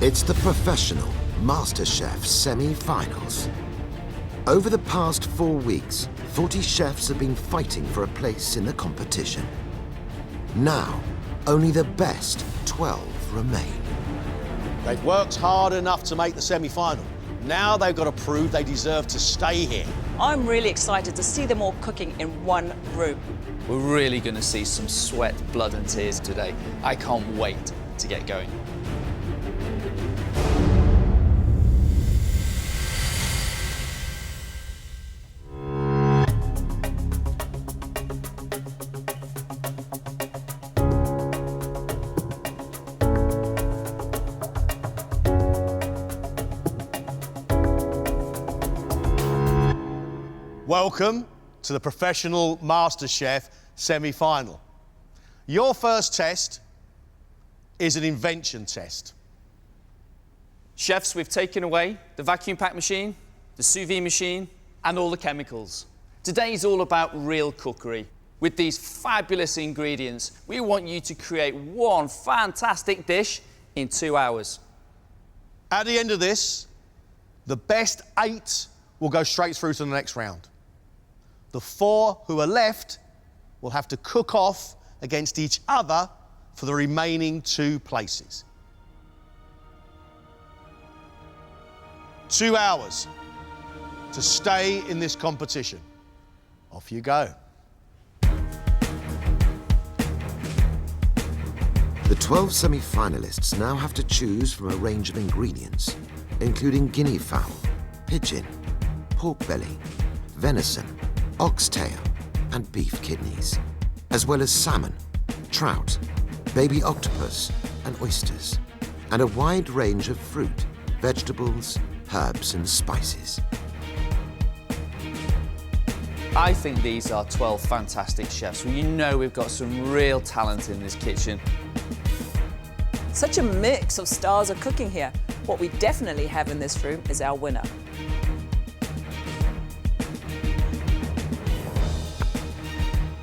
It's the professional MasterChef semi-finals. Over the past 4 weeks, 40 chefs have been fighting for a place in the competition. Now, only the best 12 remain. They've worked hard enough to make the semi-final. Now they've got to prove they deserve to stay here. I'm really excited to see them all cooking in one room. We're really going to see some sweat, blood and tears today. I can't wait to get going. Welcome to the Professional MasterChef semi-final. Your first test is an invention test. Chefs, we've taken away the vacuum pack machine, the sous vide machine, and all the chemicals. Today is all about real cookery. With these fabulous ingredients, we want you to create one fantastic dish in 2 hours. At the end of this, the best 8 will go straight through to the next round. The 4 who are left will have to cook off against each other for the remaining 2 places. 2 hours to stay in this competition. Off you go. The 12 semi-finalists now have to choose from a range of ingredients, including guinea fowl, pigeon, pork belly, venison, oxtail and beef kidneys, as well as salmon, trout, baby octopus and oysters, and a wide range of fruit, vegetables, herbs and spices. I think these are 12 fantastic chefs. Well, you know we've got some real talent in this kitchen. Such a mix of styles of cooking here. What we definitely have in this room is our winner.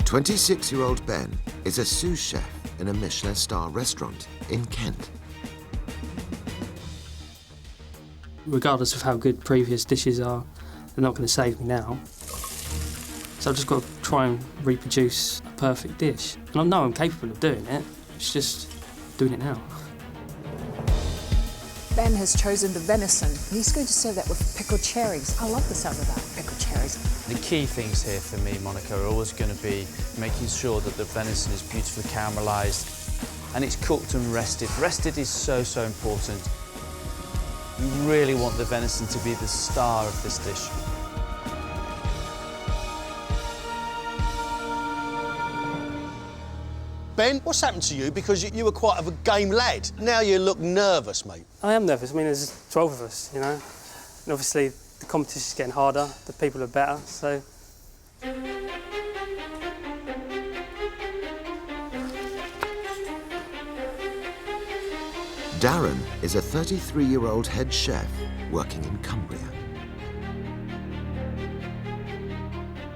26-year-old Ben is a sous chef in a Michelin star restaurant in Kent. Regardless of how good previous dishes are, they're not going to save me now. So I've just got to try and reproduce a perfect dish. And I know I'm capable of doing it, it's just doing it now. Ben has chosen the venison. He's going to serve that with pickled cherries. I love the sound of that, pickled cherries. The key things here for me, Monica, are always going to be making sure that the venison is beautifully caramelised and it's cooked and rested. Rested is so, so important. You really want the venison to be the star of this dish. Ben, what's happened to you? Because you were quite of a game lad. Now you look nervous, mate. I am nervous. I mean, there's 12 of us, you know. And obviously, the competition's getting harder, the people are better, so... Darren is a 33-year-old head chef working in Cumbria.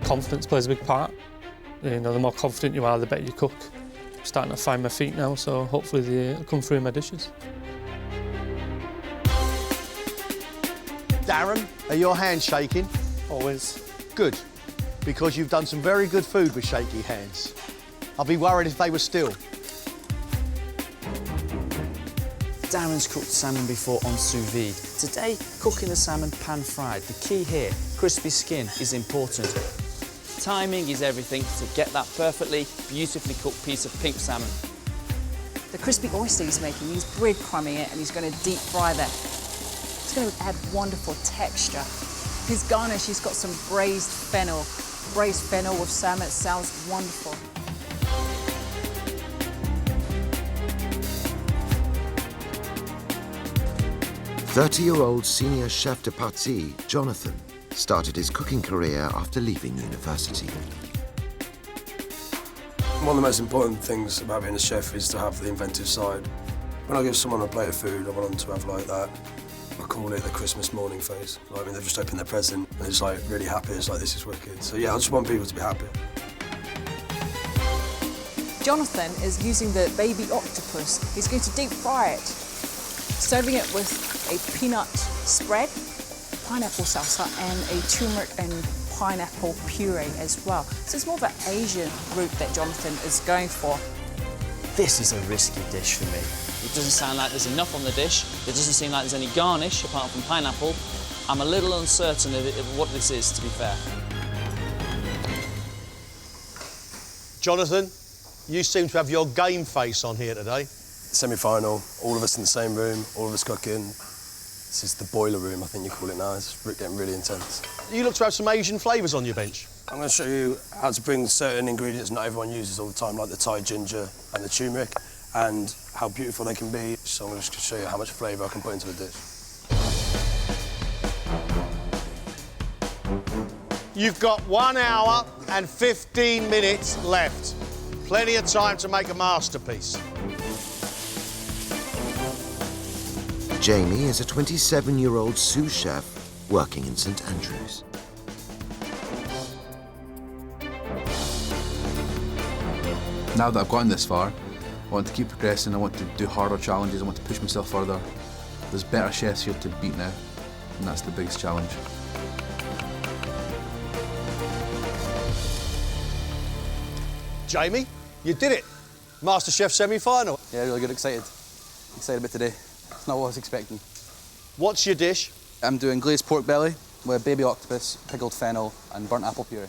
Confidence plays a big part. You know, the more confident you are, the better you cook. I'm starting to find my feet now, so hopefully they'll come through in my dishes. Darren, are your hands shaking? Always. Good, because you've done some very good food with shaky hands. I'd be worried if they were still. Darren's cooked salmon before on sous vide. Today, cooking the salmon pan-fried. The key here, crispy skin, is important. Timing is everything to get that perfectly, beautifully cooked piece of pink salmon. The crispy oyster he's making, he's breadcrumbing it and he's going to deep fry that. It's going to add wonderful texture. His garnish, he's got some braised fennel. Braised fennel with salmon, it sounds wonderful. "30-year-old senior chef de partie, Jonathan, started his cooking career after leaving university. One of the most important things about being a chef is to have the inventive side. When I give someone a plate of food, I want them to have like that. I call it the Christmas morning phase. Like when they've just opened their present and it's like really happy, it's like this is wicked. So yeah, I just want people to be happy. Jonathan is using the baby octopus. He's going to deep fry it. Serving it with a peanut spread, pineapple salsa, and a turmeric and pineapple puree as well. So it's more of an Asian route that Jonathan is going for. This is a risky dish for me. It doesn't sound like there's enough on the dish. It doesn't seem like there's any garnish apart from pineapple. I'm a little uncertain of what this is, to be fair. Jonathan, you seem to have your game face on here today. Semi-final, all of us in the same room, all of us cooking. This is the boiler room, I think you call it now. It's getting really intense. You look to have some Asian flavours on your bench. I'm going to show you how to bring certain ingredients not everyone uses all the time, like the Thai ginger and the turmeric, and how beautiful they can be. So I'm going to show you how much flavour I can put into the dish. You've got 1 hour and 15 minutes left. Plenty of time to make a masterpiece. Jamie is a 27-year-old sous chef working in St Andrews. Now that I've gotten this far, I want to keep progressing, I want to do harder challenges, I want to push myself further. There's better chefs here to beat now, and that's the biggest challenge. Jamie, you did it. MasterChef semi-final. Yeah, really good, excited. Excited about today. It's not what I was expecting. What's your dish? I'm doing glazed pork belly with baby octopus, pickled fennel and burnt apple puree.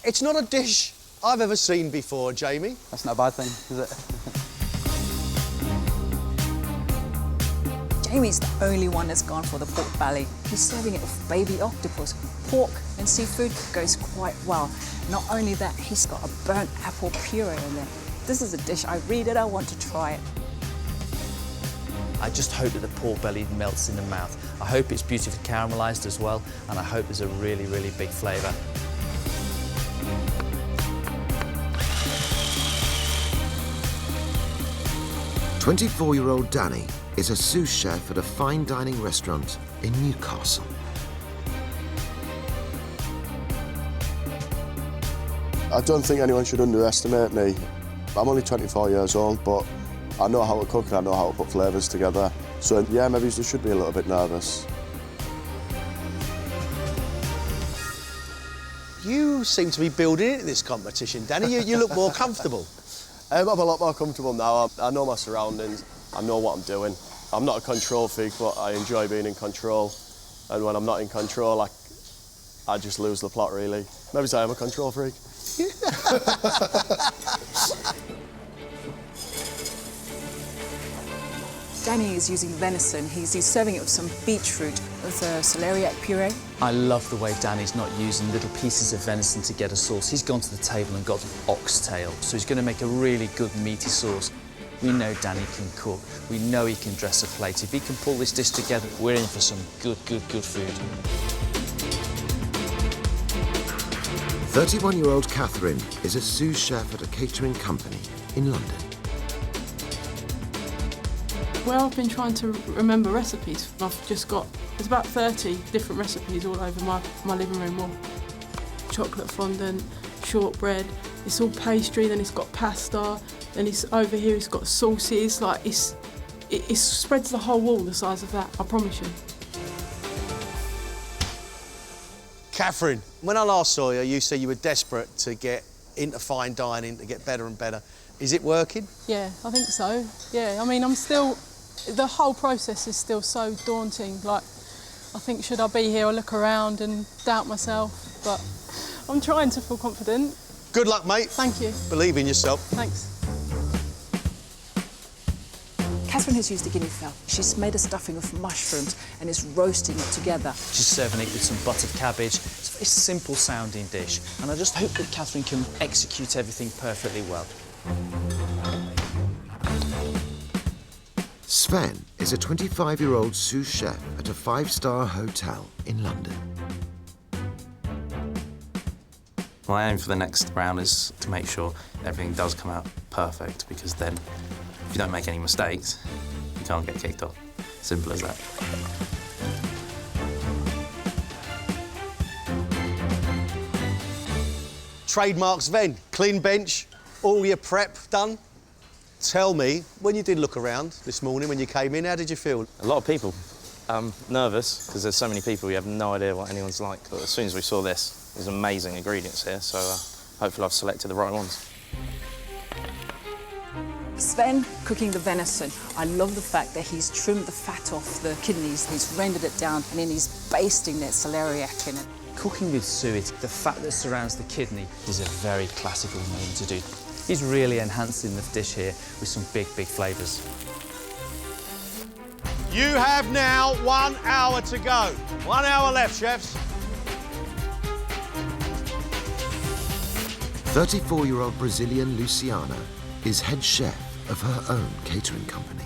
It's not a dish I've ever seen before, Jamie. That's not a bad thing, is it? Jamie's the only one that's gone for the pork belly. He's serving it with baby octopus. Pork and seafood goes quite well. Not only that, he's got a burnt apple puree in there. This is a dish I want to try it. I just hope that the pork belly melts in the mouth. I hope it's beautifully caramelised as well, and I hope there's a really, really big flavour. "24-year-old Danny is a sous chef at a fine dining restaurant in Newcastle. I don't think anyone should underestimate me. I'm only 24 years old, but I know how to cook and I know how to put flavours together. So yeah, maybe you should be a little bit nervous. You seem to be building into this competition, Danny. You look more comfortable. I'm a lot more comfortable now. I know my surroundings. I know what I'm doing. I'm not a control freak, but I enjoy being in control. And when I'm not in control, I just lose the plot, really. Maybe I am a control freak. Danny is using venison. He's serving it with some beetroot with a celeriac puree. I love the way Danny's not using little pieces of venison to get a sauce. He's gone to the table and got an oxtail, so he's going to make a really good meaty sauce. We know Danny can cook. We know he can dress a plate. If he can pull this dish together, we're in for some good food. 31-year-old Catherine is a sous chef at a catering company in London. Well, I've been trying to remember recipes. I've just got, there's about 30 different recipes all over my living room wall. Chocolate fondant, shortbread, it's all pastry, then it's got pasta, then it's over here it's got sauces, like it spreads the whole wall the size of that, I promise you. Catherine, when I last saw you, you said you were desperate to get into fine dining, to get better and better. Is it working? Yeah, I think so. Yeah, I mean, the whole process is still so daunting. Like, I think, should I be here? I look around and doubt myself, but I'm trying to feel confident. Good luck, mate. Thank you. Believe in yourself. Thanks. Catherine has used a guinea fowl. She's made a stuffing of mushrooms and is roasting it together. She's serving it with some buttered cabbage. It's a very simple sounding dish, and I just hope that Catherine can execute everything perfectly well. Sven is a 25-year-old sous chef at a 5-star hotel in London. My aim for the next round is to make sure everything does come out perfect, because then if you don't make any mistakes, you can't get kicked off. Simple as that. Trademarks Ven, clean bench, all your prep done. Tell me, when you did look around this morning, when you came in, how did you feel? A lot of people. Nervous, because there's so many people, you have no idea what anyone's like. But as soon as we saw this, there's amazing ingredients here, so hopefully I've selected the right ones. Sven cooking the venison. I love the fact that he's trimmed the fat off the kidneys, he's rendered it down, and then he's basting that celeriac in it. Cooking with suet, the fat that surrounds the kidney is a very classical thing to do. He's really enhancing the dish here with some big, big flavours. You have now 1 hour to go. 1 hour left, chefs. 34-year-old Brazilian Luciana is head chef of her own catering company.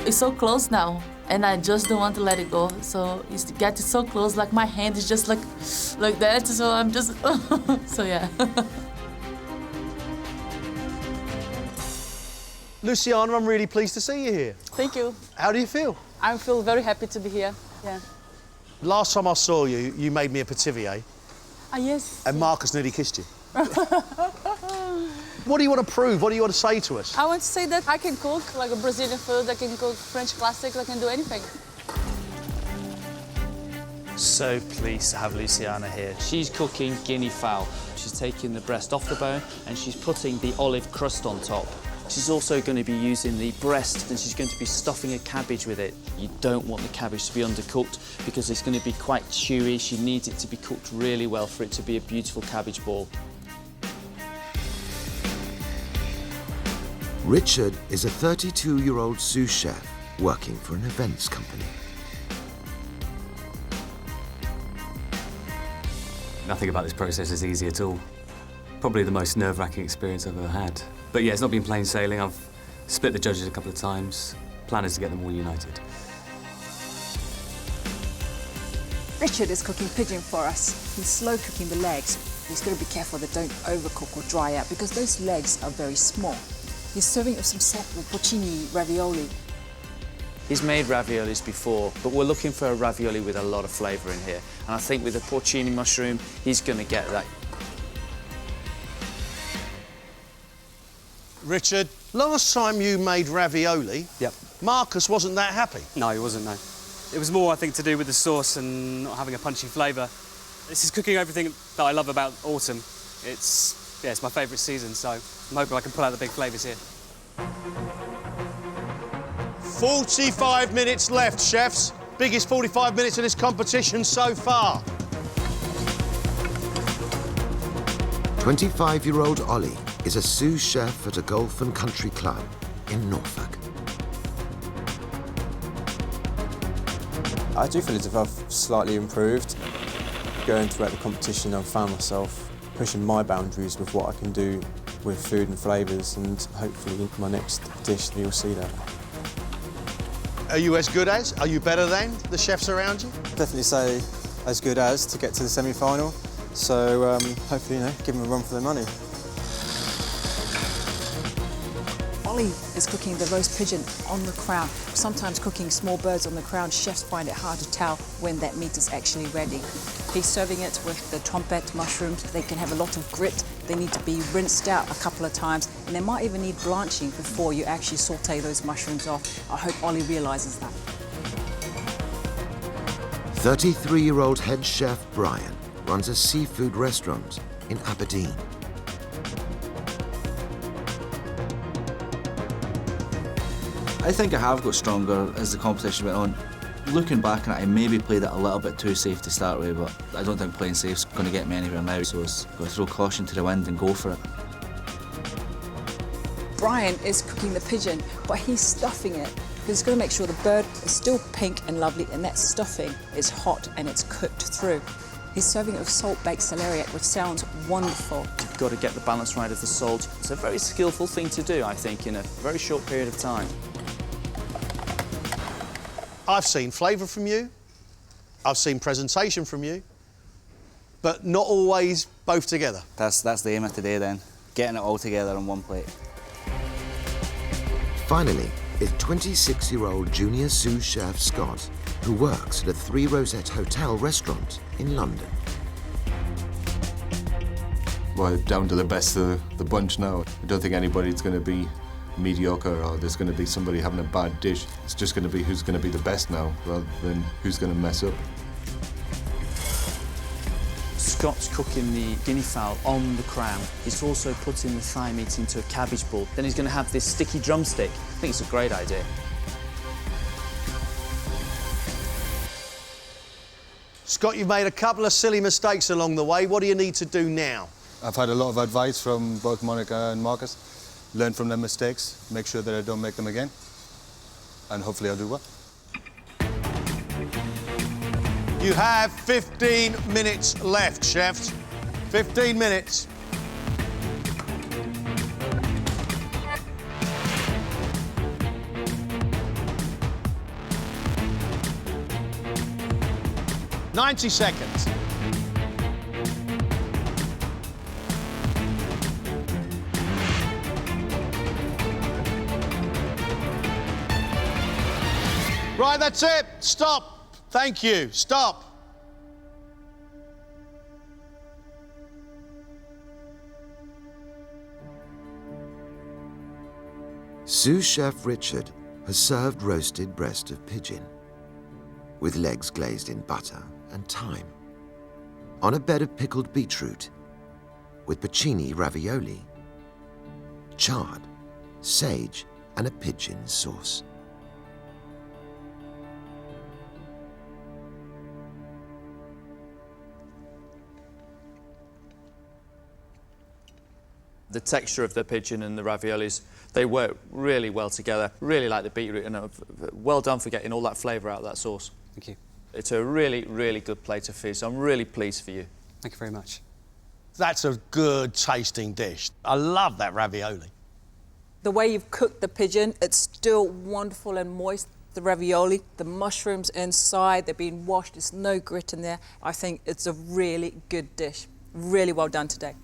It's so close now, and I just don't want to let it go. So it's getting so close, like my hand is just like that. So I'm just, so yeah. Luciana, I'm really pleased to see you here. Thank you. How do you feel? I feel very happy to be here. Yeah. Last time I saw you, you made me a pativier. Ah, yes. And Marcus nearly kissed you. What do you want to prove? What do you want to say to us? I want to say that I can cook like a Brazilian food, I can cook French classics, I can do anything. So pleased to have Luciana here. She's cooking guinea fowl. She's taking the breast off the bone and she's putting the olive crust on top. She's also going to be using the breast and she's going to be stuffing a cabbage with it. You don't want the cabbage to be undercooked because it's going to be quite chewy. She needs it to be cooked really well for it to be a beautiful cabbage ball. Richard is a 32-year-old sous chef working for an events company. Nothing about this process is easy at all. Probably the most nerve-wracking experience I've ever had. But yeah, it's not been plain sailing. I've split the judges a couple of times. Plan is to get them all united. Richard is cooking pigeon for us. He's slow cooking the legs. He's got to be careful they don't overcook or dry out because those legs are very small. He's serving us some simple porcini ravioli. He's made raviolis before, but we're looking for a ravioli with a lot of flavour in here. And I think with the porcini mushroom, he's going to get that. Richard, last time you made ravioli, Marcus wasn't that happy. No, he wasn't, no. It was more, I think, to do with the sauce and not having a punchy flavour. This is cooking everything that I love about autumn. It's my favourite season, so I'm hoping I can pull out the big flavours here. 45 minutes left, chefs. Biggest 45 minutes of this competition so far. 25-year-old Ollie is a sous chef at a golf and country club in Norfolk. I do feel as if I've slightly improved. Going throughout the competition, I've found myself pushing my boundaries with what I can do with food and flavours, and hopefully my next dish you'll see that. Are you as good as? Are you better than the chefs around you? Definitely say as good as to get to the semi-final. So hopefully, give them a run for their money. Ollie is cooking the roast pigeon on the crown. Sometimes cooking small birds on the crown, chefs find it hard to tell when that meat is actually ready. He's serving it with the trompette mushrooms. They can have a lot of grit. They need to be rinsed out a couple of times, and they might even need blanching before you actually saute those mushrooms off. I hope Ollie realises that. 33-year-old head chef Brian runs a seafood restaurant in Aberdeen. I think I have got stronger as the competition went on. Looking back on it, I maybe played it a little bit too safe to start with, but I don't think playing safe's going to get me anywhere now, so I've got to throw caution to the wind and go for it. Brian is cooking the pigeon, but he's stuffing it. He's going to make sure the bird is still pink and lovely, and that stuffing is hot and it's cooked through. He's serving it with salt-baked celeriac, which sounds wonderful. You've got to get the balance right of the salt. It's a very skillful thing to do, I think, in a very short period of time. I've seen flavour from you, I've seen presentation from you, but not always both together. That's the aim of today then, getting it all together on one plate. Finally, is 26-year-old junior sous chef Scott, who works at a 3 Rosette Hotel restaurant in London. Well, down to the best of the bunch now. I don't think anybody's going to be mediocre or there's going to be somebody having a bad dish. It's just going to be who's going to be the best now rather than who's going to mess up. Scott's cooking the guinea fowl on the crown. He's also putting the thigh meat into a cabbage bowl. Then he's going to have this sticky drumstick. I think it's a great idea. Scott, you've made a couple of silly mistakes along the way. What do you need to do now? I've had a lot of advice from both Monica and Marcus. Learn from their mistakes, make sure that I don't make them again, and hopefully I'll do well. You have 15 minutes left, chefs. 15 minutes. "90 seconds. Right, that's it. Stop. Thank you. Stop. Sous Chef Richard has served roasted breast of pigeon with legs glazed in butter and thyme on a bed of pickled beetroot with porcini ravioli, chard, sage and a pigeon sauce. The texture of the pigeon and the raviolis, they work really well together. Really like the beetroot, and well done for getting all that flavour out of that sauce. Thank you. It's a really, really good plate of food, so I'm really pleased for you. Thank you very much. That's a good tasting dish. I love that ravioli. The way you've cooked the pigeon, it's still wonderful and moist. The ravioli, the mushrooms inside, they're being washed, there's no grit in there. I think it's a really good dish. Really well done today.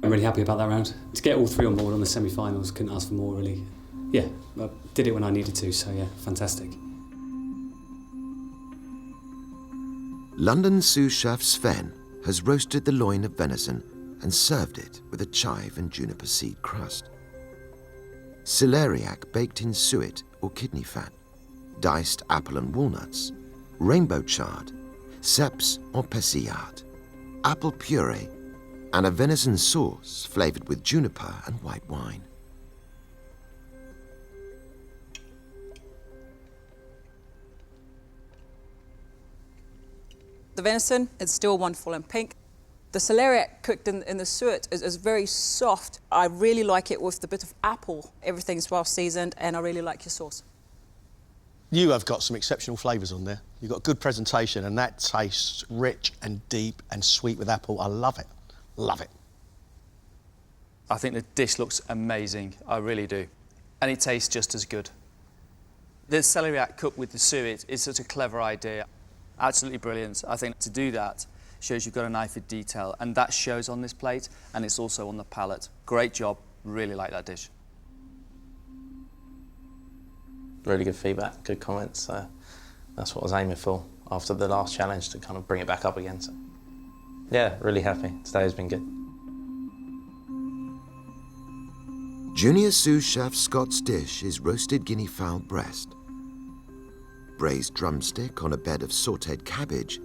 I'm really happy about that round. To get all three on board on the semi-finals, couldn't ask for more, really. Yeah, I did it when I needed to, so yeah, fantastic. London sous chef Sven has roasted the loin of venison and served it with a chive and juniper seed crust. Celeriac baked in suet or kidney fat, diced apple and walnuts, rainbow chard, ceps or persillade, apple puree, and a venison sauce flavoured with juniper and white wine. The venison is still wonderful and pink. The celeriac cooked in the suet is very soft. I really like it with the bit of apple. Everything's well seasoned, and I really like your sauce. You have got some exceptional flavours on there. You've got good presentation, and that tastes rich and deep and sweet with apple. I love it. Love it. I think the dish looks amazing, I really do. And it tastes just as good. The celeriac cooked with the suet is such a clever idea. Absolutely brilliant. I think to do that shows you've got an eye for detail, and that shows on this plate, and it's also on the palate. Great job, really like that dish. Really good feedback, good comments. That's what I was aiming for after the last challenge, to kind of bring it back up again. So, yeah, really happy. Today has been good. Junior sous chef Scott's dish is roasted guinea fowl breast, braised drumstick on a bed of sautéed cabbage,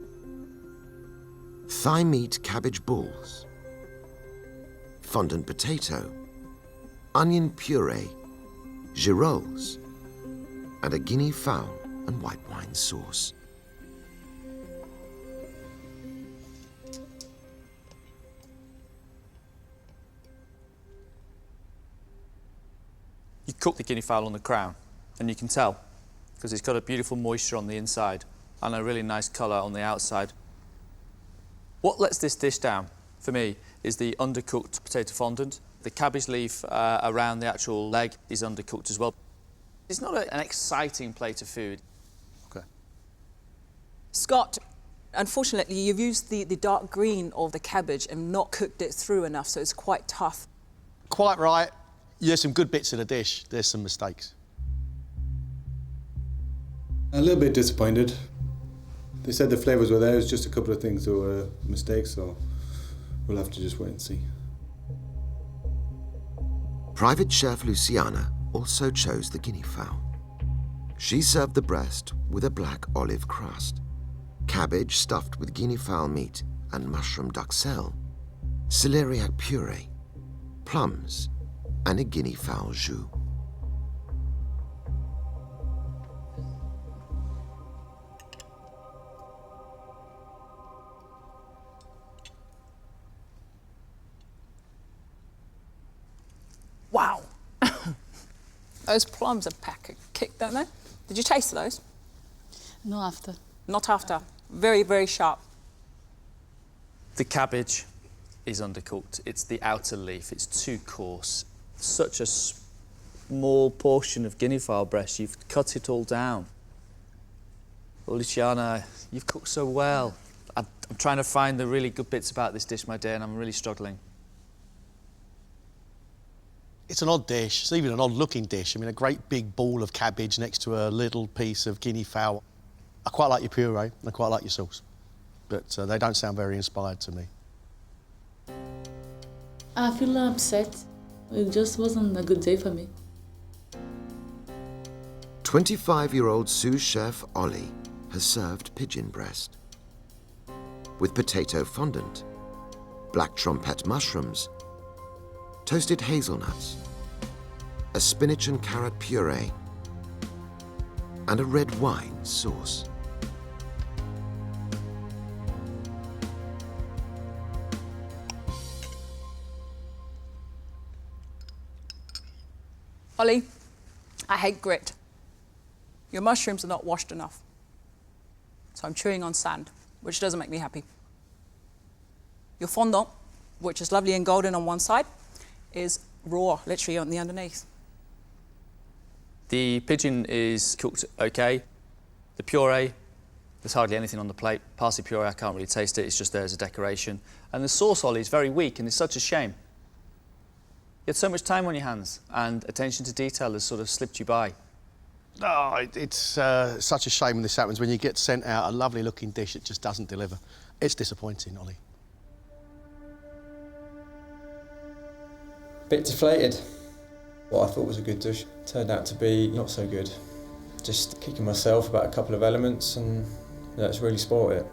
thigh meat cabbage balls, fondant potato, onion puree, girolles, and a guinea fowl and white wine sauce. You cook the guinea fowl on the crown, and you can tell, because it's got a beautiful moisture on the inside and a really nice colour on the outside. What lets this dish down, for me, is the undercooked potato fondant. The cabbage leaf around the actual leg is undercooked as well. It's not an exciting plate of food. Okay. Scott, unfortunately, you've used the dark green of the cabbage and not cooked it through enough, so it's quite tough. Quite right. There's some good bits of the dish. There's some mistakes. A little bit disappointed. They said the flavours were there, it was just a couple of things that were mistakes, so We'll have to just wait and see. Private chef Luciana also chose the guinea fowl. She served the breast with a black olive crust, cabbage stuffed with guinea fowl meat and mushroom duxelle, celeriac puree, plums, and a guinea fowl jus. Wow. Those plums are pack a kick, don't they? Did you taste those? No, after. Not after. Very, very sharp. The cabbage is undercooked. It's the outer leaf. It's too coarse. Such a small portion of guinea fowl breast. You've cut it all down. Well, Luciana, you've cooked so well. I'm trying to find the really good bits about this dish, my dear, and I'm really struggling. It's an odd dish. It's even an odd-looking dish. I mean, a great big ball of cabbage next to a little piece of guinea fowl. I quite like your puree, and I quite like your sauce. But they don't sound very inspired to me. I feel upset. It just wasn't a good day for me. 25-year-old sous chef Ollie has served pigeon breast with potato fondant, black trompette mushrooms, toasted hazelnuts, a spinach and carrot puree, and a red wine sauce. Ollie, I hate grit. Your mushrooms are not washed enough. So I'm chewing on sand, which doesn't make me happy. Your fondant, which is lovely and golden on one side, is raw, literally on the underneath. The pigeon is cooked okay. The puree, there's hardly anything on the plate. Parsley puree, I can't really taste it. It's just there as a decoration. And the sauce, Ollie, is very weak, and it's such a shame. You had so much time on your hands, and attention to detail has sort of slipped you by. Oh, it's such a shame when this happens, when you get sent out a lovely-looking dish that just doesn't deliver. It's disappointing, Ollie. Bit deflated. What I thought was a good dish turned out to be not so good. Just kicking myself about a couple of elements, and that's really spoiled it.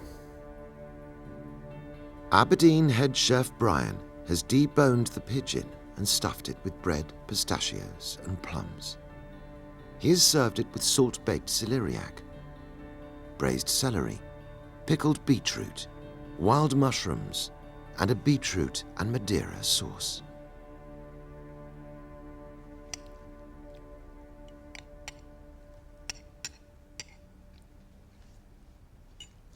Aberdeen head chef Brian has deboned the pigeon and stuffed it with bread, pistachios and plums. He has served it with salt-baked celeriac, braised celery, pickled beetroot, wild mushrooms, and a beetroot and Madeira sauce.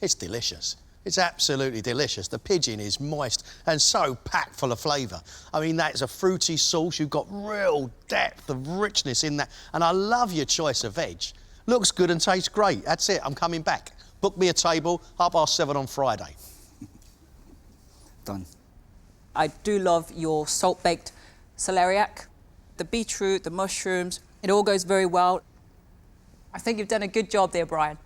It's delicious. It's absolutely delicious. The pigeon is moist and so packed full of flavour. I mean, that's a fruity sauce. You've got real depth of richness in that. And I love your choice of veg. Looks good and tastes great. That's it. I'm coming back. Book me a table, 7:30 on Friday. Done. I do love your salt-baked celeriac, the beetroot, the mushrooms. It all goes very well. I think you've done a good job there, Brian.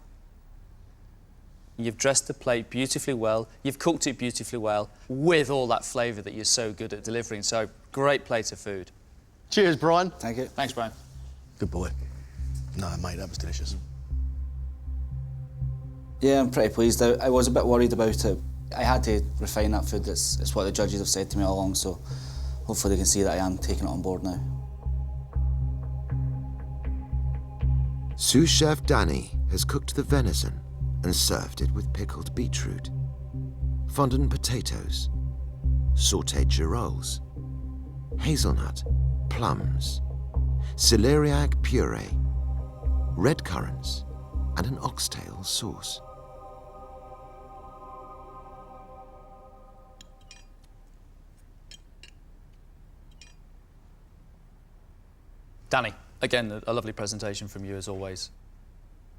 You've dressed the plate beautifully well, you've cooked it beautifully well, with all that flavour that you're so good at delivering. So, great plate of food. Cheers, Brian. Thank you. Thanks, Brian. Good boy. No, mate, that was delicious. Yeah, I'm pretty pleased. I was a bit worried about it. I had to refine that food. It's what the judges have said to me all along, so hopefully they can see that I am taking it on board now. Sous chef Danny has cooked the venison and served it with pickled beetroot, fondant potatoes, sautéed girolles, hazelnut, plums, celeriac puree, red currants, and an oxtail sauce. Danny, again, a lovely presentation from you as always.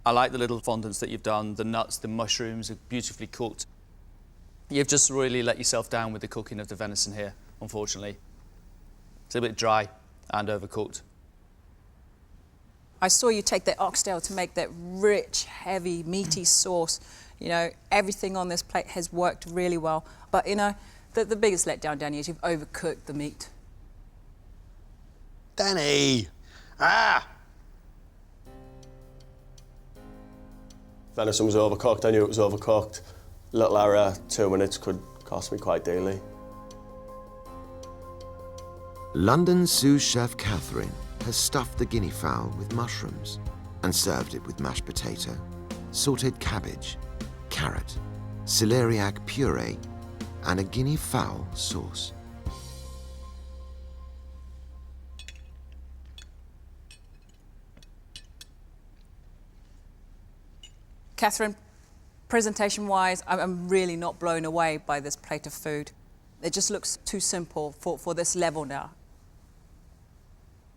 I like the little fondants that you've done, the nuts, the mushrooms are beautifully cooked. You've just really let yourself down with the cooking of the venison here, unfortunately. It's a bit dry and overcooked. I saw you take that oxtail to make that rich, heavy, meaty sauce. You know, everything on this plate has worked really well. But, you know, The biggest letdown, Danny, is you've overcooked the meat. Danny! Ah! Venison was overcooked. I knew it was overcooked. Little error, 2 minutes could cost me quite dearly. London sous chef Catherine has stuffed the guinea fowl with mushrooms and served it with mashed potato, sautéed cabbage, carrot, celeriac puree, and a guinea fowl sauce. Catherine, presentation-wise, I'm really not blown away by this plate of food. It just looks too simple for this level now.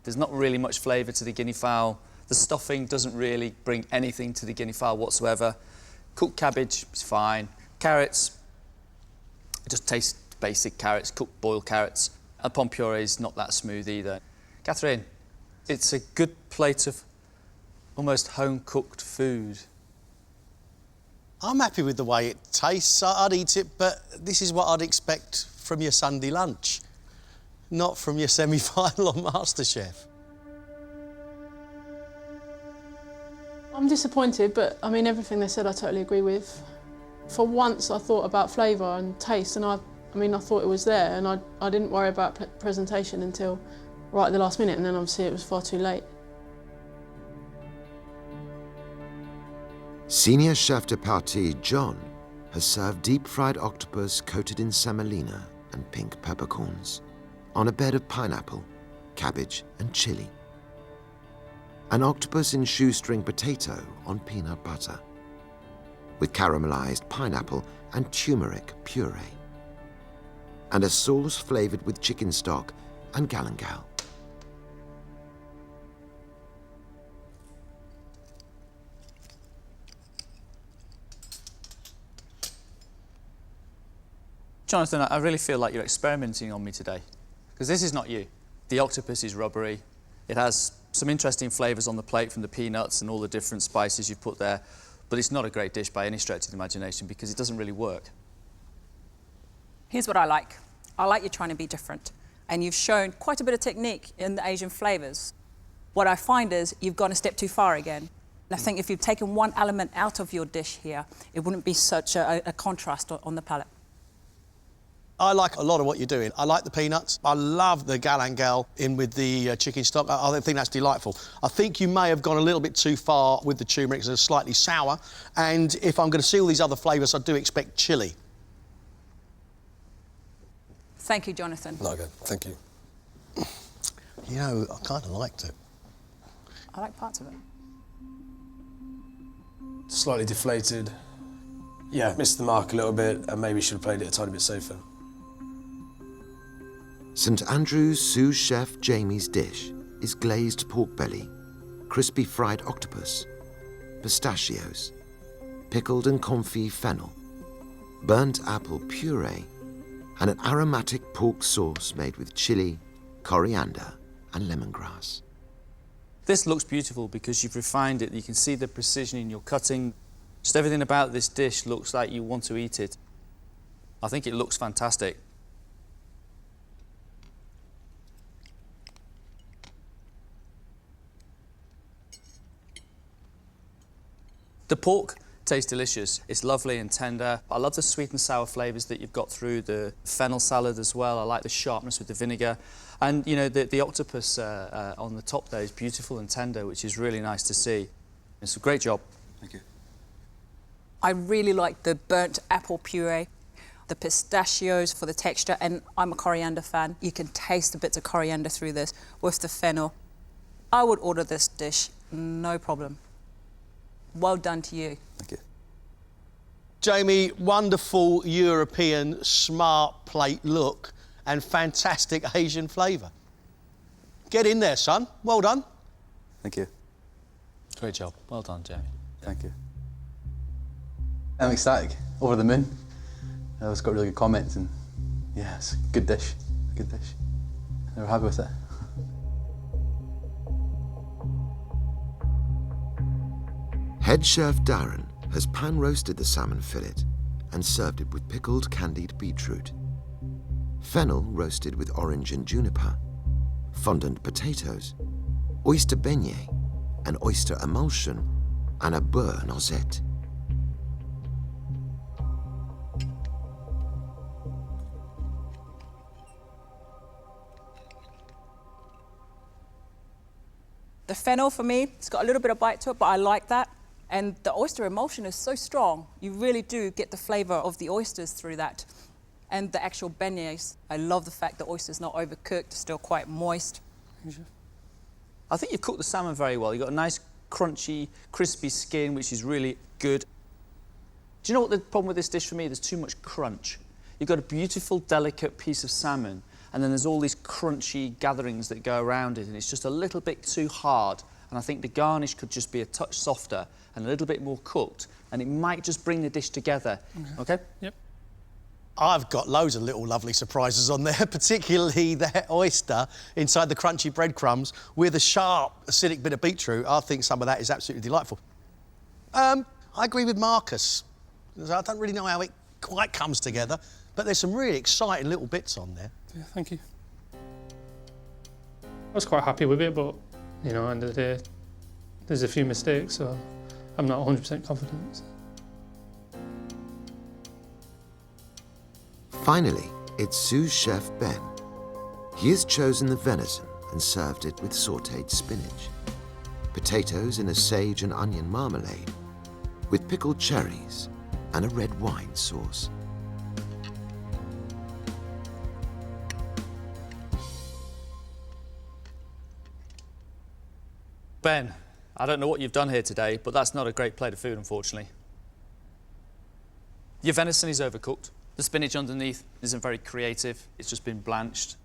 There's not really much flavour to the guinea fowl. The stuffing doesn't really bring anything to the guinea fowl whatsoever. Cooked cabbage is fine. Carrots, it just tastes basic carrots, cooked boiled carrots. And pomme puree is not that smooth either. Catherine, it's a good plate of almost home-cooked food. I'm happy with the way it tastes. I'd eat it, but this is what I'd expect from your Sunday lunch, not from your semi-final on MasterChef. I'm disappointed, but I mean, everything they said I totally agree with. For once, I thought about flavour and taste, and I thought it was there, and I didn't worry about presentation until right at the last minute, and then obviously it was far too late. Senior chef de partie John has served deep-fried octopus coated in semolina and pink peppercorns on a bed of pineapple, cabbage and chilli. An octopus in shoestring potato on peanut butter, with caramelized pineapple and turmeric puree, and a sauce flavored with chicken stock and galangal. Jonathan, I really feel like you're experimenting on me today, because this is not you. The octopus is rubbery. It has some interesting flavours on the plate from the peanuts and all the different spices you've put there, but it's not a great dish by any stretch of the imagination because it doesn't really work. Here's what I like. I like you trying to be different, and you've shown quite a bit of technique in the Asian flavours. What I find is you've gone a step too far again. And I think if you've taken one element out of your dish here, it wouldn't be such a contrast on the palate. I like a lot of what you're doing. I like the peanuts. I love the galangal in with the chicken stock. I think that's delightful. I think you may have gone a little bit too far with the turmeric because it's slightly sour. And if I'm going to see all these other flavours, I do expect chilli. Thank you, Jonathan. No, good. Thank you. You know, I kind of liked it. I like parts of it. Slightly deflated. Yeah, missed the mark a little bit and maybe should have played it a tiny bit safer. St Andrew's sous chef Jamie's dish is glazed pork belly, crispy fried octopus, pistachios, pickled and confit fennel, burnt apple puree, and an aromatic pork sauce made with chilli, coriander, and lemongrass. This looks beautiful because you've refined it. You can see the precision in your cutting. Just everything about this dish looks like you want to eat it. I think it looks fantastic. The pork tastes delicious. It's lovely and tender. I love the sweet and sour flavours that you've got through the fennel salad as well. I like the sharpness with the vinegar. And, you know, the octopus on the top there is beautiful and tender, which is really nice to see. It's a great job. Thank you. I really like the burnt apple puree, the pistachios for the texture, and I'm a coriander fan. You can taste the bits of coriander through this with the fennel. I would order this dish, no problem. Well done to you. Thank you. Jamie, wonderful European smart plate look and fantastic Asian flavour. Get in there, son. Well done. Thank you. Great job. Well done, Jamie. Thank you. I'm ecstatic. Over the moon. It's got really good comments and yeah, it's a good dish. A good dish. We're happy with it. Head chef Darren has pan-roasted the salmon fillet and served it with pickled candied beetroot, fennel roasted with orange and juniper, fondant potatoes, oyster beignet, an oyster emulsion, and a beurre noisette. The fennel for me, it's got a little bit of bite to it, but I like that. And the oyster emulsion is so strong, you really do get the flavour of the oysters through that. And the actual beignets, I love the fact the oyster's not overcooked, still quite moist. I think you've cooked the salmon very well. You've got a nice, crunchy, crispy skin, which is really good. Do you know what the problem with this dish for me? There's too much crunch. You've got a beautiful, delicate piece of salmon, and then there's all these crunchy gatherings that go around it, and it's just a little bit too hard. And I think the garnish could just be a touch softer and a little bit more cooked, and it might just bring the dish together. Okay? Yep. I've got loads of little lovely surprises on there, particularly that oyster inside the crunchy breadcrumbs with a sharp, acidic bit of beetroot. I think some of that is absolutely delightful. I agree with Marcus. I don't really know how it quite comes together, but there's some really exciting little bits on there. Yeah, thank you. I was quite happy with it, but, you know, end of the day, there's a few mistakes, so I'm not 100% confident. Finally, it's sous chef Ben. He has chosen the venison and served it with sautéed spinach, potatoes in a sage and onion marmalade, with pickled cherries and a red wine sauce. Ben, I don't know what you've done here today, but that's not a great plate of food, unfortunately. Your venison is overcooked. The spinach underneath isn't very creative. It's just been blanched.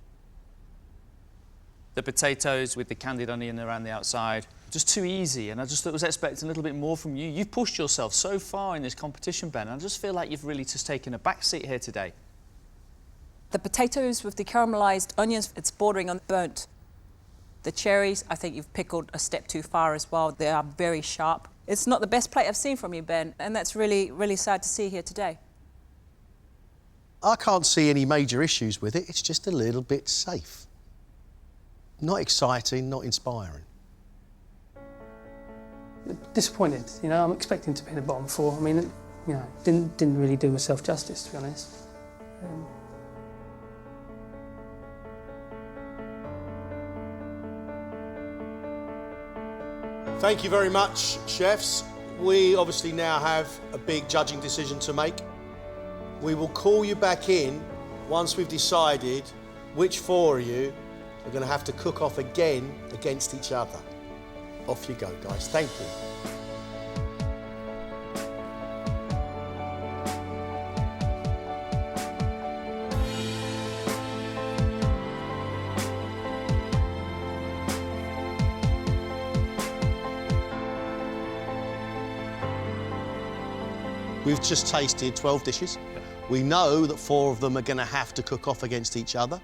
The potatoes with the candied onion around the outside, just too easy, and I just was expecting a little bit more from you. You've pushed yourself so far in this competition, Ben, and I just feel like you've really just taken a back seat here today. The potatoes with the caramelised onions, it's bordering on burnt. The cherries, I think you've pickled a step too far as well. They are very sharp. It's not the best plate I've seen from you, Ben, and that's really, really sad to see here today. I can't see any major issues with it. It's just a little bit safe. Not exciting, not inspiring. Disappointed, you know, I'm expecting to be in the bottom four. I mean, you know, didn't really do myself justice, to be honest. Thank you very much, chefs. We obviously now have a big judging decision to make. We will call you back in once we've decided which four of you are going to have to cook off again against each other. Off you go, guys. Thank you. We've just tasted 12 dishes. We know that 4 of them are going to have to cook off against each other.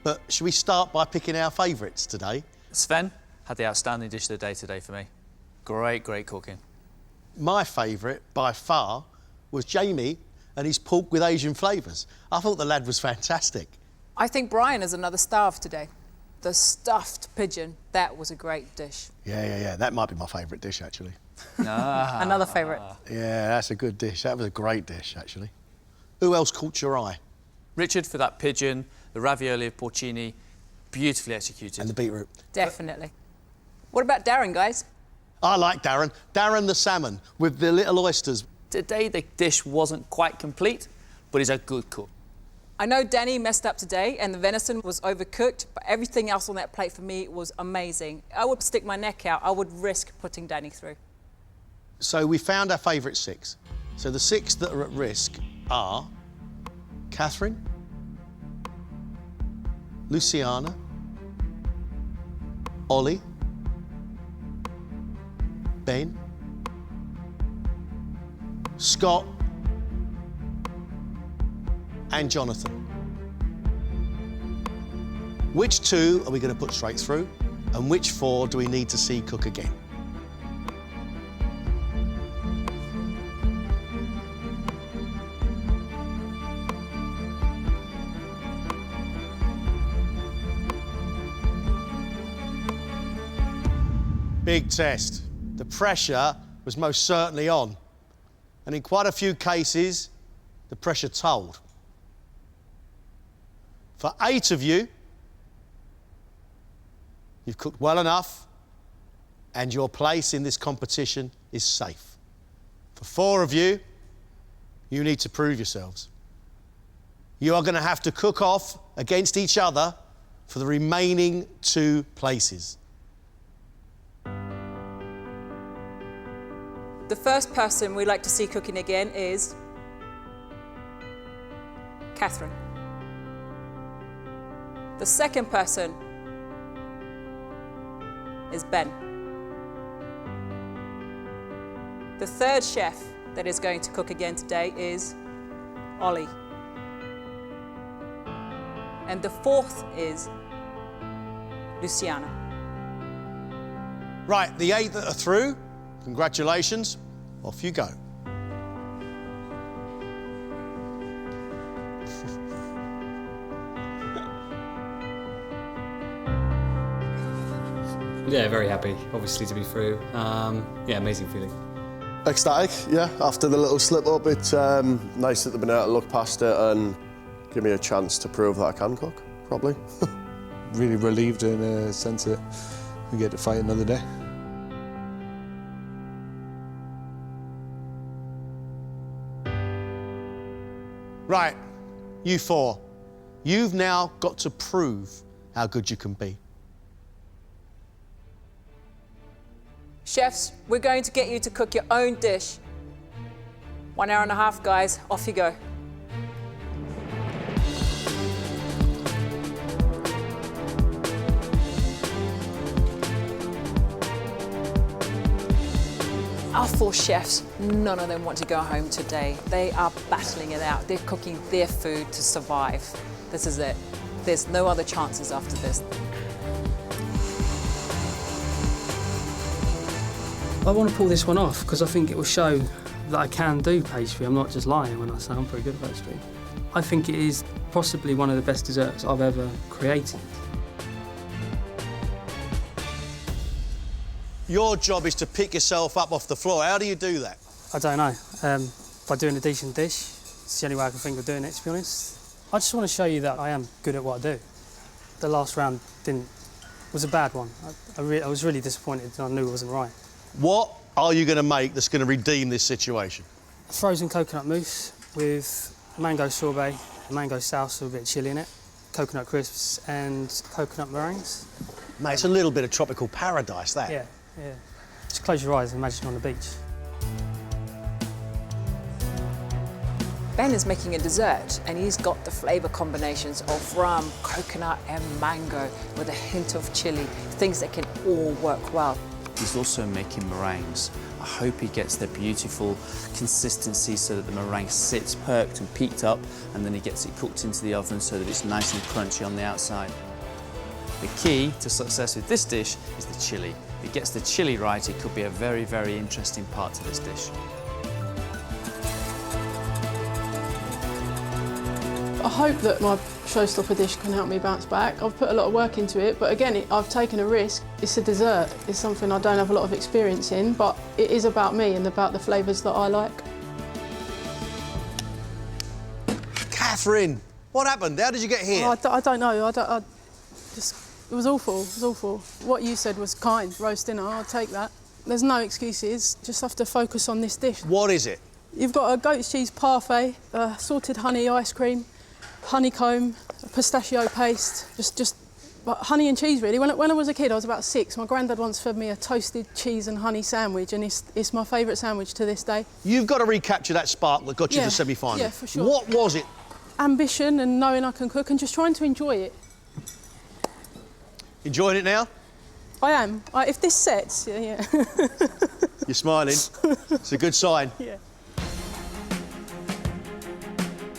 But should we start by picking our favourites today? Sven had the outstanding dish of the day today for me. Great, great cooking. My favourite, by far, was Jamie and his pork with Asian flavours. I thought the lad was fantastic. I think Brian is another star of today. The stuffed pigeon, that was a great dish. Yeah. That might be my favourite dish, actually. Another favourite. Yeah, that's a good dish. That was a great dish, actually. Who else caught your eye? Richard for that pigeon, the ravioli of porcini, beautifully executed. And the beetroot. Definitely. What about Darren, guys? I like Darren. Darren the salmon with the little oysters. Today the dish wasn't quite complete, but he's a good cook. I know Danny messed up today and the venison was overcooked, but everything else on that plate for me was amazing. I would stick my neck out. I would risk putting Danny through. So we found our favourite 6. So the 6 that are at risk are Catherine, Luciana, Ollie, Ben, Scott, and Jonathan. Which 2 are we going to put straight through, and which 4 do we need to see cook again? Big test. The pressure was most certainly on. And in quite a few cases, the pressure told. For 8 of you, you've cooked well enough and your place in this competition is safe. For 4 of you, you need to prove yourselves. You are going to have to cook off against each other for the remaining 2 places. The first person we'd like to see cooking again is Catherine. The second person is Ben. The third chef that is going to cook again today is Ollie. And the fourth is Luciana. Right, the 8 that are through, congratulations, off you go. Yeah, very happy, obviously, to be through. Yeah, amazing feeling. Ecstatic, yeah. After the little slip up, it's nice that they've been able to look past it and give me a chance to prove that I can cook, probably. Really relieved in a sense that we get to fight another day. Right, you 4. You've now got to prove how good you can be. Chefs, we're going to get you to cook your own dish. 1 hour and a half, guys. Off you go. Our 4 chefs, none of them want to go home today. They are battling it out. They're cooking their food to survive. This is it. There's no other chances after this. I want to pull this one off because I think it will show that I can do pastry. I'm not just lying when I say I'm pretty good at pastry. I think it is possibly one of the best desserts I've ever created. Your job is to pick yourself up off the floor. How do you do that? I don't know. By doing a decent dish, it's the only way I can think of doing it, to be honest. I just want to show you that I am good at what I do. The last round was a bad one. I was really disappointed and I knew it wasn't right. What are you going to make that's going to redeem this situation? A frozen coconut mousse with mango sorbet, mango salsa with a bit of chilli in it, coconut crisps and coconut meringues. Mate, it's a little bit of tropical paradise, that. Yeah, yeah. Just close your eyes and imagine on the beach. Ben is making a dessert and he's got the flavour combinations of rum, coconut and mango with a hint of chilli, things that can all work well. He's also making meringues. I hope he gets the beautiful consistency so that the meringue sits perked and peaked up, and then he gets it cooked into the oven so that it's nice and crunchy on the outside. The key to success with this dish is the chilli. If it gets the chilli right, it could be a very, very interesting part to this dish. I hope that my showstopper dish can help me bounce back. I've put a lot of work into it, but again, I've taken a risk. It's a dessert. It's something I don't have a lot of experience in, but it is about me and about the flavours that I like. Catherine, what happened? How did you get here? I don't know. It was awful. It was awful. What you said was kind, roast dinner. I'll take that. There's no excuses. Just have to focus on this dish. What is it? You've got a goat's cheese parfait, salted honey ice cream, honeycomb, pistachio paste, just honey and cheese really. When I was a kid, I was about 6, my granddad once fed me a toasted cheese and honey sandwich, and it's my favourite sandwich to this day. You've got to recapture that spark that got you to the semi-final. Yeah, for sure. What was it? Ambition and knowing I can cook and just trying to enjoy it. Enjoying it now? I am. If this sets, yeah. You're smiling. It's a good sign. Yeah.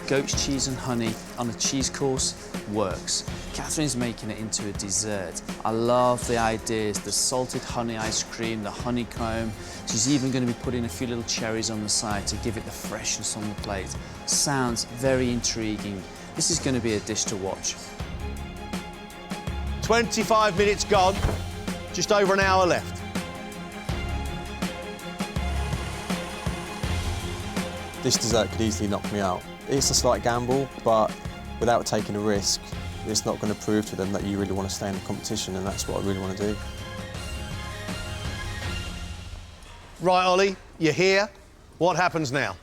Goat's cheese and honey on a cheese course works. Catherine's making it into a dessert. I love the ideas, the salted honey ice cream, the honeycomb. She's even going to be putting a few little cherries on the side to give it the freshness on the plate. Sounds very intriguing. This is going to be a dish to watch. 25 minutes gone, just over an hour left. This dessert could easily knock me out. It's a slight gamble, but without taking a risk, it's not going to prove to them that you really want to stay in the competition, and that's what I really want to do. Right, Ollie, you're here. What happens now?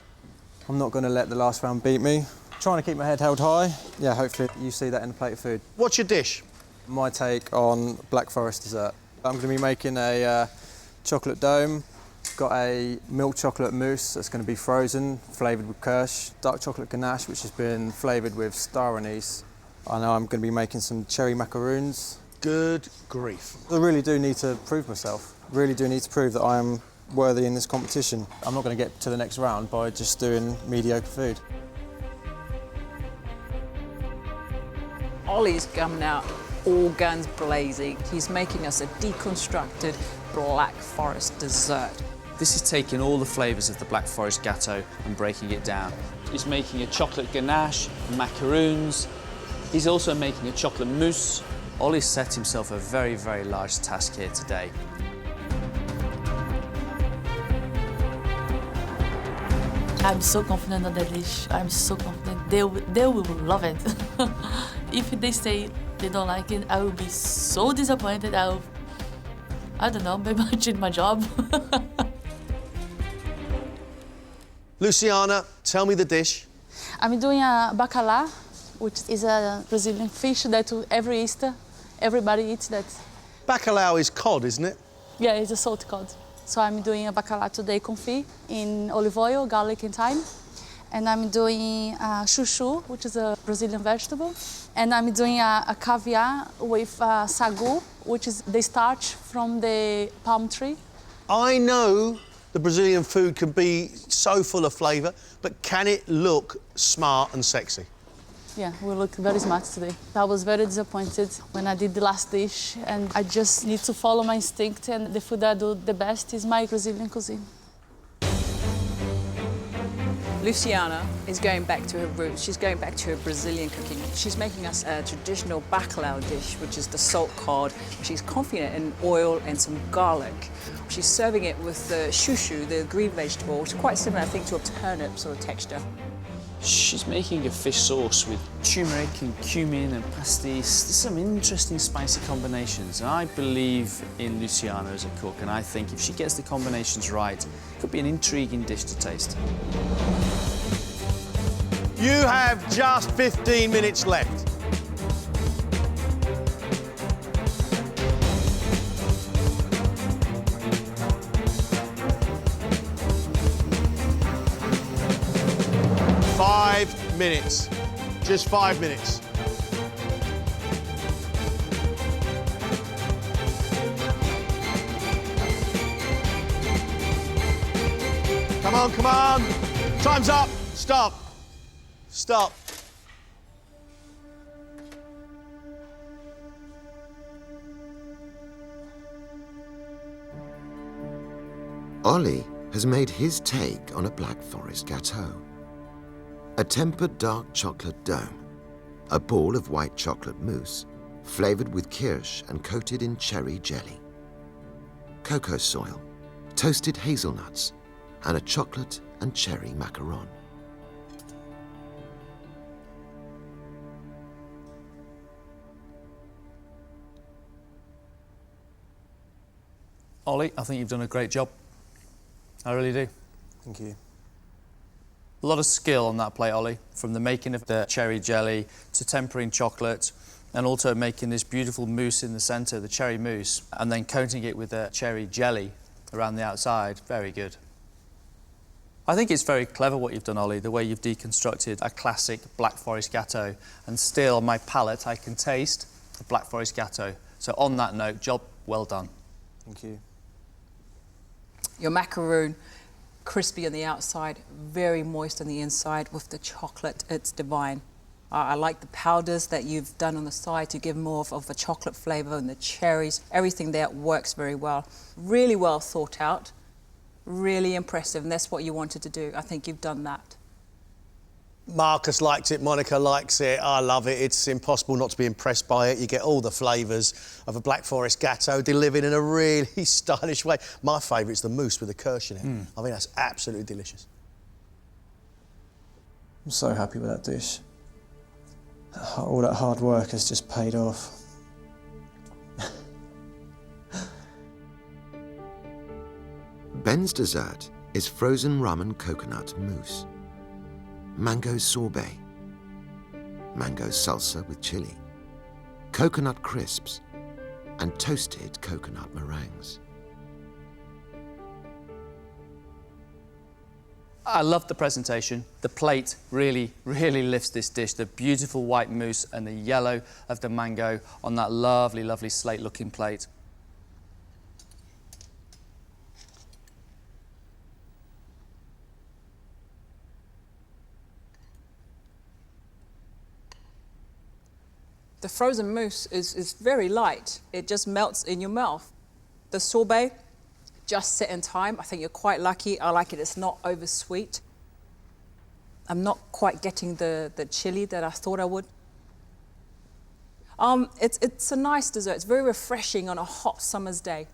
I'm not going to let the last round beat me. Trying to keep my head held high. Yeah, hopefully you see that in the plate of food. What's your dish? My take on Black Forest dessert. I'm going to be making a chocolate dome. Got a milk chocolate mousse that's going to be frozen, flavoured with kirsch. Dark chocolate ganache, which has been flavoured with star anise. I know I'm going to be making some cherry macaroons. Good grief. I really do need to prove myself. Really do need to prove that I am worthy in this competition. I'm not going to get to the next round by just doing mediocre food. Ollie's coming out all guns blazing. He's making us a deconstructed Black Forest dessert. This is taking all the flavours of the Black Forest Gâteau and breaking it down. He's making a chocolate ganache, macaroons. He's also making a chocolate mousse. Ollie's set himself a very, very large task here today. I'm so confident on that dish. I'm so confident. They will love it. If they say they don't like it, I will be so disappointed. I don't know, maybe I change my job. Luciana, tell me the dish. I'm doing a bacalhau, which is a Brazilian fish that every Easter everybody eats that. Bacalhau is cod, isn't it? Yeah, it's a salt cod. So I'm doing a bacalhau today confit in olive oil, garlic and thyme. And I'm doing chuchu, which is a Brazilian vegetable. And I'm doing a caviar with sagu, which is the starch from the palm tree. I know the Brazilian food can be so full of flavour, but can it look smart and sexy? Yeah, we look very smart today. I was very disappointed when I did the last dish, and I just need to follow my instinct, and the food that I do the best is my Brazilian cuisine. Luciana is going back to her roots. She's going back to her Brazilian cooking. She's making us a traditional bacalhau dish, which is the salt cod. She's confident in oil and some garlic. She's serving it with the chuchu, the green vegetable, which is quite similar, I think, to a turnip sort of texture. She's making a fish sauce with turmeric and cumin and pastis. There's some interesting spicy combinations, and I believe in Luciana as a cook, and I think if she gets the combinations right, it could be an intriguing dish to taste. You have just 15 minutes left. Five minutes. Just 5 minutes. Come on, come on. Time's up. Stop. Stop. Ollie has made his take on a Black Forest Gâteau. A tempered dark chocolate dome, a ball of white chocolate mousse, flavoured with kirsch and coated in cherry jelly, cocoa soil, toasted hazelnuts, and a chocolate and cherry macaron. Ollie, I think you've done a great job. I really do. Thank you. A lot of skill on that plate, Ollie, from the making of the cherry jelly to tempering chocolate and also making this beautiful mousse in the centre, the cherry mousse, and then coating it with the cherry jelly around the outside. Very good. I think it's very clever what you've done, Ollie, the way you've deconstructed a classic Black Forest Gâteau, and still on my palate I can taste the Black Forest Gâteau. So on that note, job well done. Thank you. Your macaroon, crispy on the outside, very moist on the inside with the chocolate. It's divine. I like the powders that you've done on the side to give more of a chocolate flavour, and the cherries. Everything there works very well. Really well thought out, really impressive, and that's what you wanted to do. I think you've done that. Marcus liked it, Monica likes it, I love it. It's impossible not to be impressed by it. You get all the flavours of a Black Forest Gâteau delivered in a really stylish way. My favourite's the mousse with the kirsch in it. I think that's absolutely delicious. I'm so happy with that dish. All that hard work has just paid off. Ben's dessert is frozen rum and coconut mousse, mango sorbet, mango salsa with chili, coconut crisps, and toasted coconut meringues. I love the presentation. The plate really, really lifts this dish. The beautiful white mousse and the yellow of the mango on that lovely, lovely slate-looking plate. The frozen mousse is very light. It just melts in your mouth. The sorbet, just set in time. I think you're quite lucky. I like it. It's not over sweet. I'm not quite getting the chili that I thought I would. It's a nice dessert. It's very refreshing on a hot summer's day.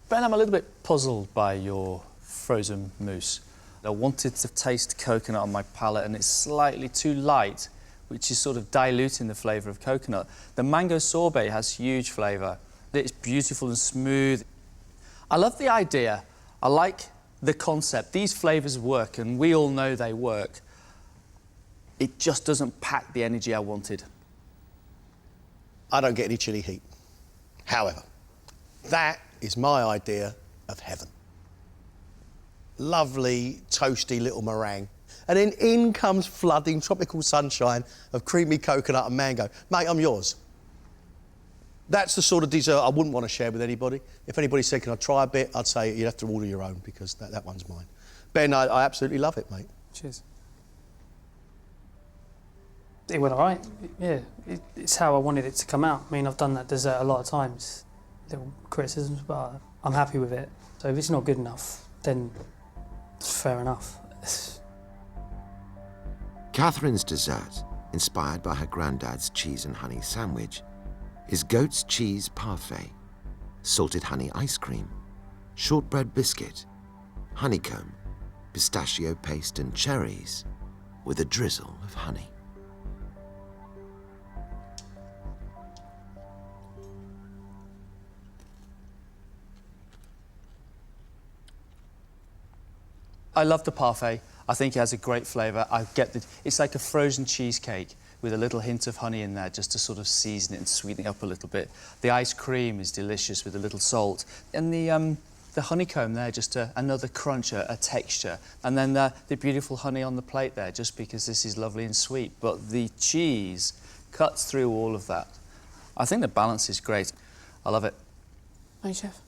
Ben, I'm a little bit puzzled by your frozen mousse. I wanted to taste coconut on my palate and it's slightly too light, which is sort of diluting the flavour of coconut. The mango sorbet has huge flavour. It's beautiful and smooth. I love the idea. I like the concept. These flavours work, and we all know they work. It just doesn't pack the energy I wanted. I don't get any chili heat. However, that is my idea of heaven. Lovely, toasty little meringue. And then in comes flooding tropical sunshine of creamy coconut and mango. Mate, I'm yours. That's the sort of dessert I wouldn't want to share with anybody. If anybody said, can I try a bit, I'd say you'd have to order your own because that one's mine. Ben, I absolutely love it, mate. Cheers. It went all right. Yeah, it's how I wanted it to come out. I mean, I've done that dessert a lot of times. Little criticisms, but I'm happy with it. So if it's not good enough, then it's fair enough. Catherine's dessert, inspired by her granddad's cheese and honey sandwich, is goat's cheese parfait, salted honey ice cream, shortbread biscuit, honeycomb, pistachio paste and cherries, with a drizzle of honey. I love the parfait. I think it has a great flavour. I get that it's like a frozen cheesecake with a little hint of honey in there just to sort of season it and sweeten it up a little bit. The ice cream is delicious with a little salt. And the honeycomb there, just another crunch, a texture. And then the beautiful honey on the plate there, just because this is lovely and sweet. But the cheese cuts through all of that. I think the balance is great. I love it. Thanks, Chef.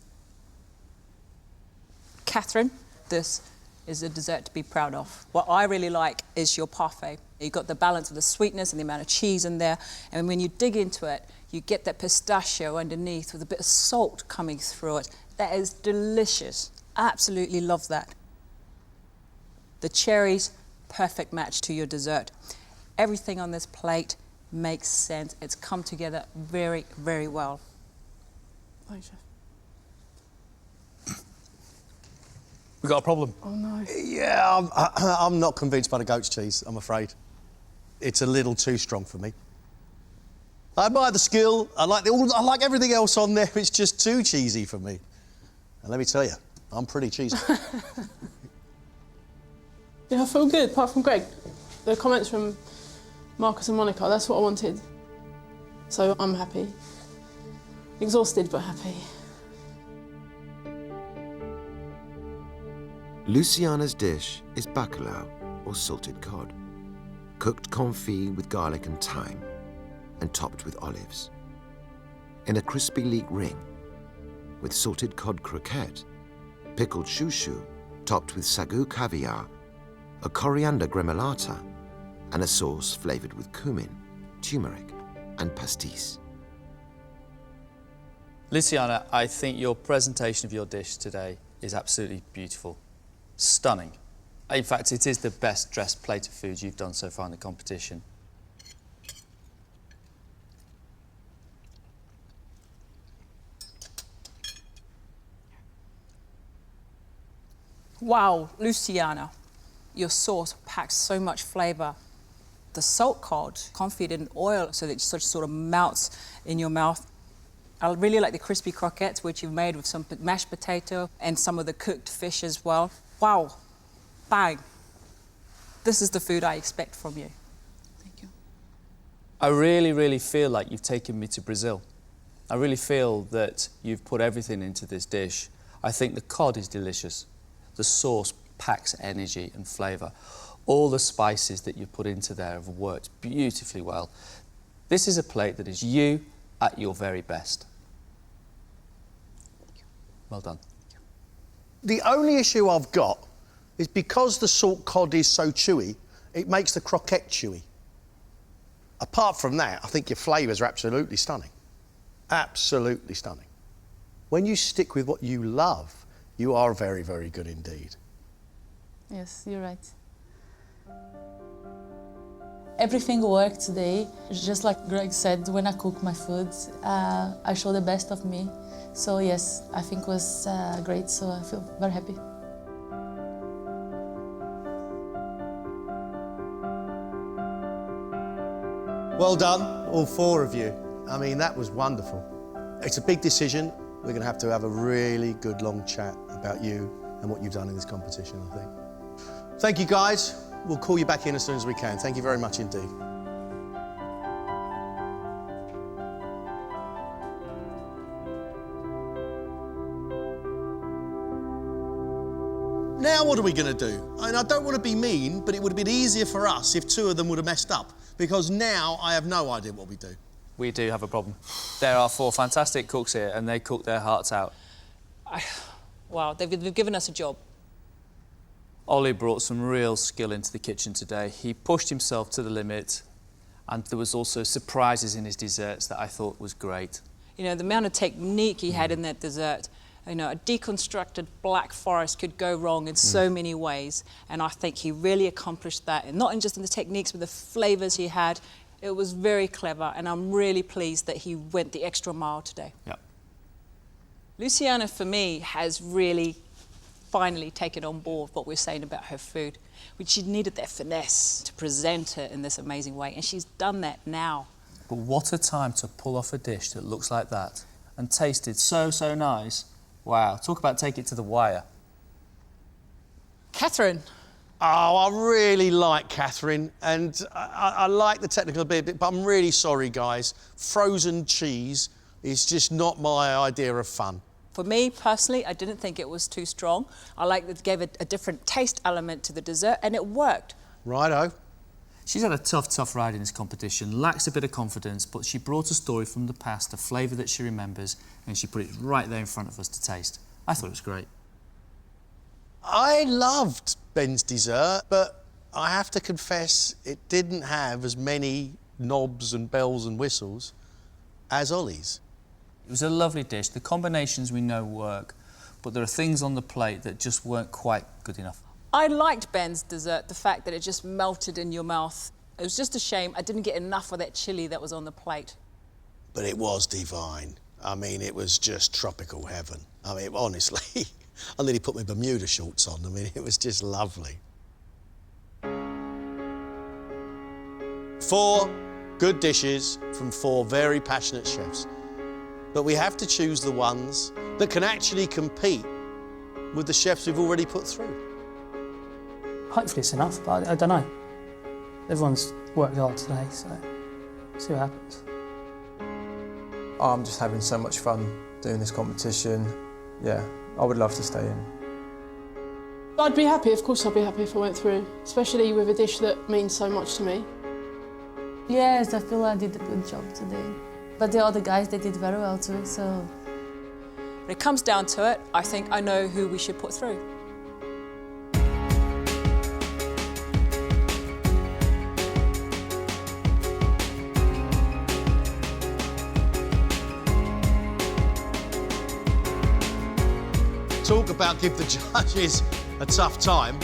Catherine, this is a dessert to be proud of. What I really like is your parfait. You've got the balance of the sweetness and the amount of cheese in there, and when you dig into it, you get that pistachio underneath with a bit of salt coming through it. That is delicious. Absolutely love that. The cherries, perfect match to your dessert. Everything on this plate makes sense. It's come together very, very well. Thanks, Chef. We've got a problem. Oh, no. Yeah, I'm not convinced by the goat's cheese, I'm afraid. It's a little too strong for me. I admire the skill, I like everything else on there, it's just too cheesy for me. And let me tell you, I'm pretty cheesy. Yeah, I feel good, apart from Gregg. The comments from Marcus and Monica, that's what I wanted. So I'm happy. Exhausted, but happy. Luciana's dish is bacalhau, or salted cod, cooked confit with garlic and thyme, and topped with olives. In a crispy leek ring, with salted cod croquette, pickled chouchou, topped with sagu caviar, a coriander gremolata, and a sauce flavoured with cumin, turmeric, and pastis. Luciana, I think your presentation of your dish today is absolutely beautiful. Stunning. In fact, it is the best dressed plate of food you've done so far in the competition. Wow, Luciana. Your sauce packs so much flavour. The salt cod confit in oil so that it sort of melts in your mouth. I really like the crispy croquettes, which you've made with some mashed potato and some of the cooked fish as well. Wow, bang. This is the food I expect from you. Thank you. I really, really feel like you've taken me to Brazil. I really feel that you've put everything into this dish. I think the cod is delicious. The sauce packs energy and flavour. All the spices that you've put into there have worked beautifully well. This is a plate that is you at your very best. Well done. The only issue I've got is because the salt cod is so chewy, it makes the croquette chewy. Apart from that, I think your flavours are absolutely stunning. Absolutely stunning. When you stick with what you love, you are very, very good indeed. Yes, you're right. Everything worked today. Just like Gregg said, when I cook my food, I show the best of me. So yes, I think it was great, so I feel very happy. Well done, all four of you. I mean, that was wonderful. It's a big decision. We're going to have a really good long chat about you and what you've done in this competition, I think. Thank you, guys. We'll call you back in as soon as we can. Thank you very much indeed. Now what are we going to do? And I don't want to be mean, but it would have been easier for us if two of them would have messed up, because now I have no idea what we do. We do have a problem. There are four fantastic cooks here, and they cook their hearts out. Wow, they've given us a job. Ollie brought some real skill into the kitchen today. He pushed himself to the limit, and there was also surprises in his desserts that I thought was great. You know, the amount of technique he had in that dessert. You know, a deconstructed black forest could go wrong in so many ways, and I think he really accomplished that, and not just in the techniques, but the flavours he had. It was very clever, and I'm really pleased that he went the extra mile today. Yep. Luciana, for me, has really finally taken on board what we're saying about her food, which she needed that finesse to present it in this amazing way, and she's done that now. But what a time to pull off a dish that looks like that and tasted so, so nice. Wow, talk about take it to the wire. Catherine. Oh, I really like Catherine, and I like the technical bit, but I'm really sorry, guys. Frozen cheese is just not my idea of fun. For me, personally, I didn't think it was too strong. I like that it gave a different taste element to the dessert, and it worked. Righto. She's had a tough ride in this competition, lacks a bit of confidence, but she brought a story from the past, a flavour that she remembers, and she put it right there in front of us to taste. I thought it was great. I loved Ben's dessert, but I have to confess it didn't have as many knobs and bells and whistles as Ollie's. It was a lovely dish. The combinations we know work, but there are things on the plate that just weren't quite good enough. I liked Ben's dessert, the fact that it just melted in your mouth. It was just a shame I didn't get enough of that chilli that was on the plate. But it was divine. I mean, it was just tropical heaven. I mean, honestly, I nearly put my Bermuda shorts on. I mean, it was just lovely. 4 good dishes from 4 very passionate chefs. But we have to choose the ones that can actually compete with the chefs we've already put through. Hopefully it's enough, but I don't know. Everyone's worked hard today, so see what happens. I'm just having so much fun doing this competition. Yeah, I would love to stay in. I'd be happy, of course I'd be happy if I went through, especially with a dish that means so much to me. Yes, I feel I did a good job today. But the other guys, they did very well too, so... When it comes down to it, I think I know who we should put through. Talk about give the judges a tough time.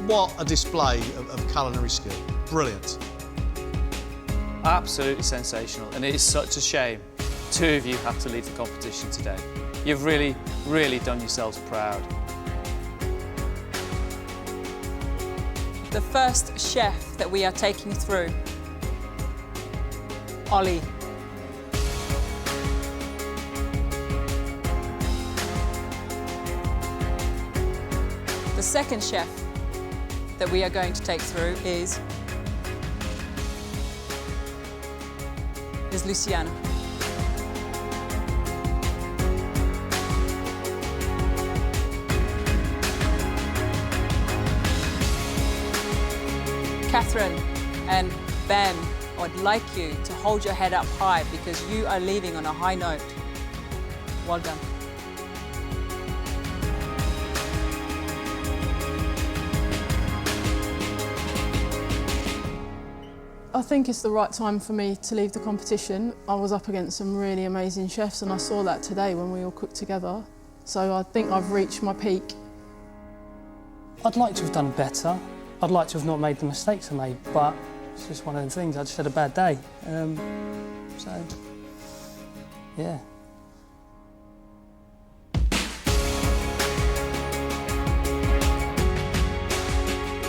What a display of culinary skill. Brilliant. Absolutely sensational, and it is such a shame 2 of you have to leave the competition today. You've really done yourselves proud. The first chef that we are taking through, Ollie. The second chef that we are going to take through is Luciana. Catherine and Ben, I'd like you to hold your head up high because you are leaving on a high note. Well done. I think it's the right time for me to leave the competition. I was up against some really amazing chefs and I saw that today when we all cooked together. So I think I've reached my peak. I'd like to have done better. I'd like to have not made the mistakes I made, but it's just one of the things. I just had a bad day. So, yeah.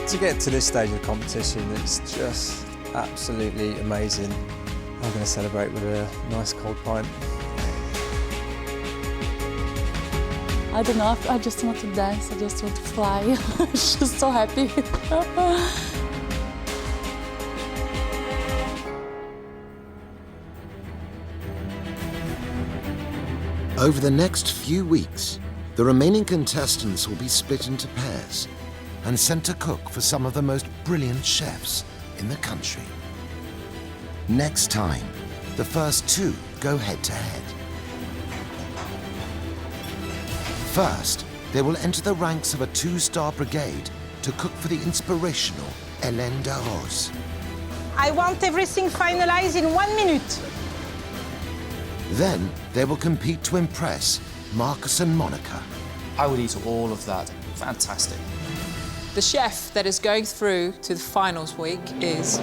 To get to this stage of the competition, it's just absolutely amazing. I'm going to celebrate with a nice cold pint. I don't know, I just want to dance, I just want to fly. I'm just so happy. Over the next few weeks, the remaining contestants will be split into pairs and sent to cook for some of the most brilliant chefs in the country. Next time, the first two go head-to-head. First, they will enter the ranks of a two-star brigade to cook for the inspirational Hélène de Rose. I want everything finalized in 1 minute. Then, they will compete to impress Marcus and Monica. I would eat all of that. Fantastic. The chef that is going through to the finals week is